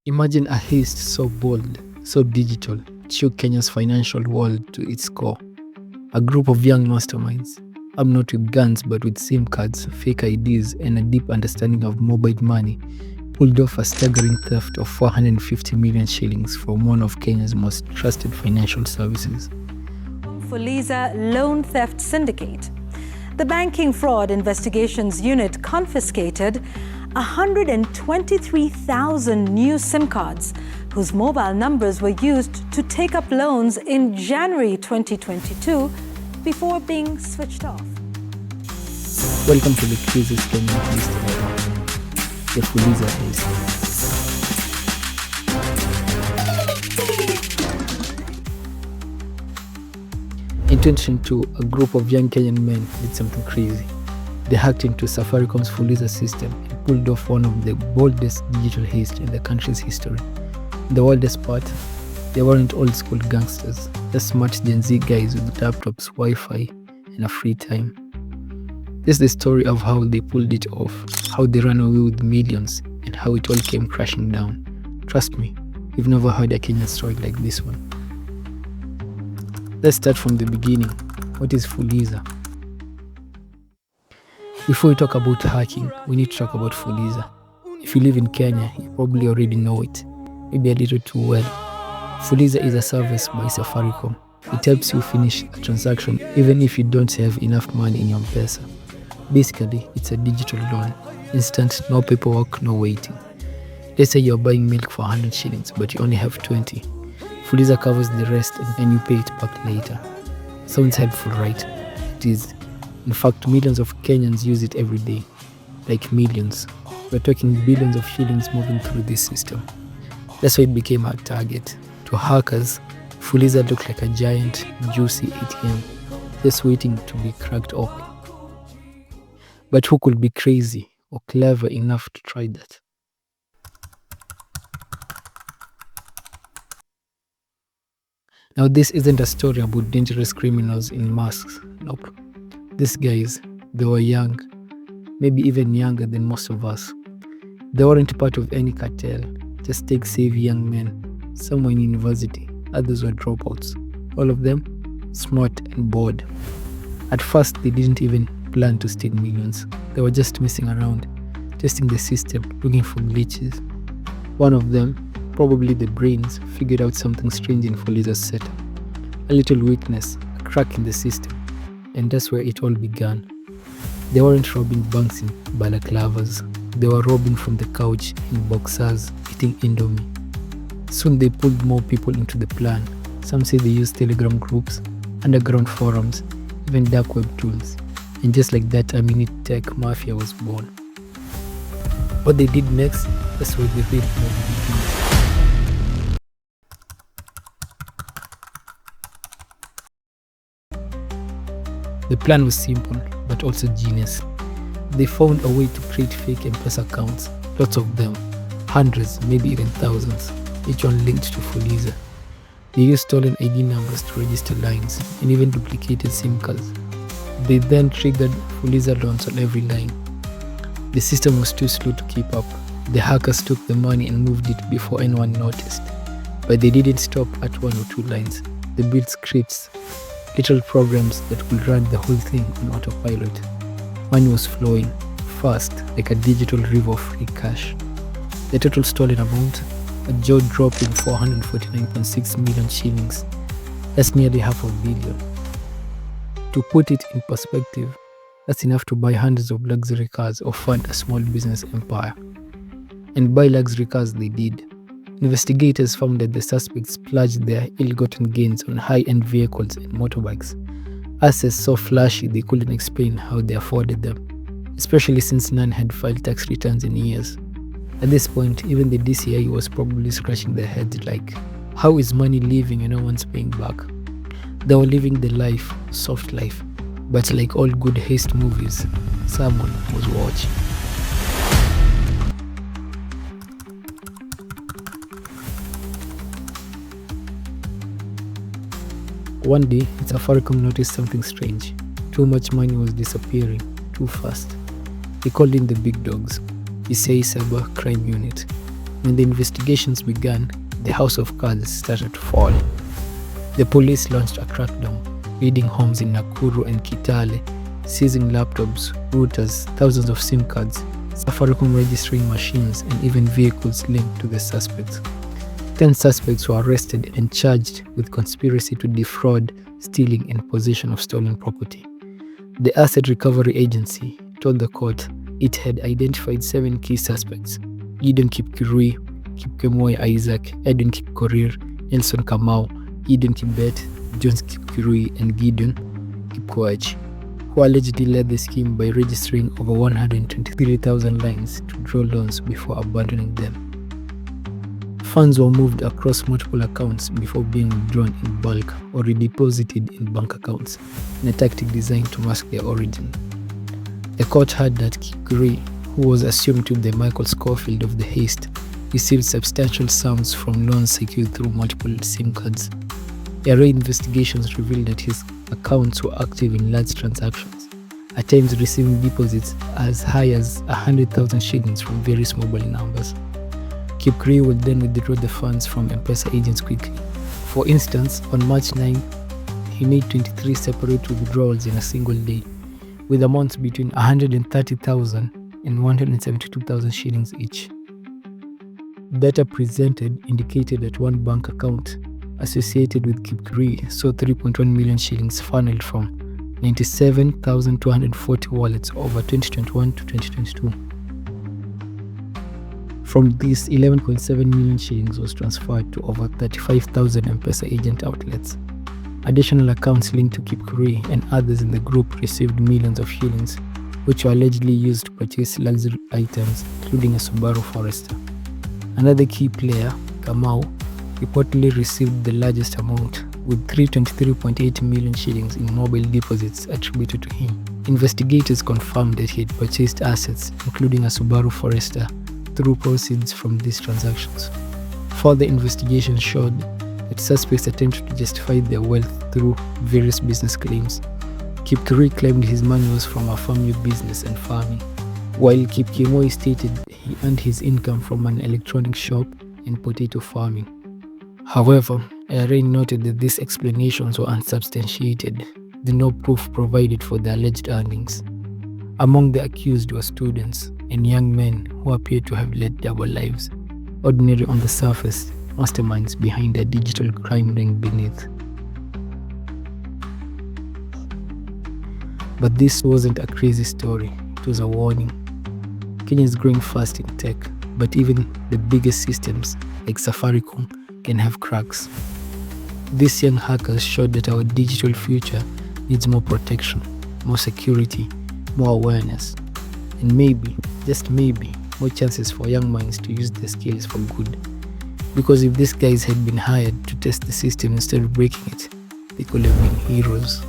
Imagine a heist so bold, so digital, it shook Kenya's financial world to its core. A group of young masterminds, armed not with guns but with SIM cards, fake IDs, and a deep understanding of mobile money, pulled off a staggering theft of 450 million shillings from one of Kenya's most trusted financial services. Fuliza loan theft syndicate. The Banking Fraud Investigations Unit confiscated 123,000 new SIM cards whose mobile numbers were used to take up loans in January 2022 before being switched off. Welcome to the craziest Kenyan heist ever, the Fuliza heist. In 2022, a group of young Kenyan men did something crazy. They hacked into Safaricom's Fuliza system and pulled off one of the boldest digital heists in the country's history. The wildest part, they weren't old school gangsters, just smart Gen Z guys with laptops, Wi-Fi, and a free time. This is the story of how they pulled it off, how they ran away with millions, and how it all came crashing down. Trust me, you've never heard a Kenyan story like this one. Let's start from the beginning. What is Fuliza? Before we talk about hacking, we need to talk about Fuliza. If you live in Kenya, you probably already know it, maybe a little too well. Fuliza is a service by Safaricom. It helps you finish a transaction even if you don't have enough money in your M-Pesa. Basically, it's a digital loan. Instant, no paperwork, no waiting. Let's say you're buying milk for 100 shillings, but you only have 20. Fuliza covers the rest and you pay it back later. Sounds helpful, right? It is. In fact, millions of Kenyans use it every day. Like millions. We're talking billions of shillings moving through this system. That's why it became our target. To hackers, Fuliza looked like a giant, juicy ATM, just waiting to be cracked open. But who could be crazy or clever enough to try that? Now, this isn't a story about dangerous criminals in masks. Nope. These guys, they were young, maybe even younger than most of us. They weren't part of any cartel, just tech-savvy young men. Some were in university, others were dropouts. All of them smart and bored. At first, they didn't even plan to steal millions. They were just messing around, testing the system, looking for glitches. One of them, probably the brains, figured out something strange in Fuliza's setup. A little weakness, a crack in the system. And that's where it all began. They weren't robbing banks in balaclavas. They were robbing from the couch in boxers, eating Indomie. Soon they pulled more people into the plan. Some say they used Telegram groups, underground forums, even dark web tools. And just like that, a mini tech mafia was born. What they did next, that's where the real movie begins. The plan was simple, but also genius. They found a way to create fake M-Pesa accounts, lots of them, hundreds, maybe even thousands, each one linked to Fuliza. They used stolen ID numbers to register lines and even duplicated SIM cards. They then triggered Fuliza loans on every line. The system was too slow to keep up. The hackers took the money and moved it before anyone noticed. But they didn't stop at one or two lines. They built scripts, little programs that could run the whole thing on autopilot. Money was flowing, fast, like a digital river of free cash. The total stolen amount, a jaw-dropping 449.6 million shillings. That's nearly $500 million. To put it in perspective, that's enough to buy hundreds of luxury cars or fund a small business empire. And buy luxury cars they did. Investigators found that the suspects splurged their ill-gotten gains on high-end vehicles and motorbikes. Assets so flashy they couldn't explain how they afforded them, especially since none had filed tax returns in years. At this point, even the DCI was probably scratching their heads like, how is money leaving and no one's paying back? They were living the life, soft life, but like all good heist movies, someone was watching. One day, Safaricom noticed something strange. Too much money was disappearing, too fast. They called in the big dogs, the Cyber Crime Unit. When the investigations began, the house of cards started to fall. The police launched a crackdown, raiding homes in Nakuru and Kitale, seizing laptops, routers, thousands of SIM cards, Safaricom registering machines, and even vehicles linked to the suspects. 10 suspects were arrested and charged with conspiracy to defraud, stealing, and possession of stolen property. The Asset Recovery Agency told the court it had identified 7 key suspects: Gideon Kipkirui, Kipkemoi Isaac, Edwin Kipkorir, Nelson Kamau, Gideon Kibet, Jones Kipkirui, and Gideon Kipkoech, who allegedly led the scheme by registering over 123,000 lines to draw loans before abandoning them. Funds were moved across multiple accounts before being withdrawn in bulk or redeposited in bank accounts, in a tactic designed to mask their origin. The court heard that Kipkirui, who was assumed to be the Michael Scofield of the HEIST, received substantial sums from loans secured through multiple SIM cards. Array investigations revealed that his accounts were active in large transactions, at times receiving deposits as high as 100,000 shillings from various mobile numbers. Kipkirui would then withdraw the funds from M-Pesa agents quickly. For instance, on March 9, he made 23 separate withdrawals in a single day, with amounts between 130,000 and 172,000 shillings each. Data presented indicated that one bank account associated with Kipkirui saw 3.1 million shillings funneled from 97,240 wallets over 2021 to 2022. From this, 11.7 million shillings was transferred to over 35,000 M-Pesa agent outlets. Additional accounts linked to Kipkirui and others in the group received millions of shillings, which were allegedly used to purchase luxury items, including a Subaru Forester. Another key player, Kamau, reportedly received the largest amount, with 323.8 million shillings in mobile deposits attributed to him. Investigators confirmed that he had purchased assets, including a Subaru Forester, through proceeds from these transactions. Further investigation showed that suspects attempted to justify their wealth through various business claims. Kipkirui claimed his money was from a family business and farming, while Kipkemoi stated he earned his income from an electronics shop and potato farming. However, Array noted that these explanations were unsubstantiated, with no proof provided for the alleged earnings. Among the accused were students and young men who appeared to have led double lives, ordinary on the surface, masterminds behind a digital crime ring beneath. But this wasn't a crazy story, it was a warning. Kenya is growing fast in tech, but even the biggest systems like Safaricom can have cracks. These young hackers showed that our digital future needs more protection, more security, more awareness, and maybe, just maybe, more chances for young minds to use their skills for good. Because if these guys had been hired to test the system instead of breaking it, they could have been heroes.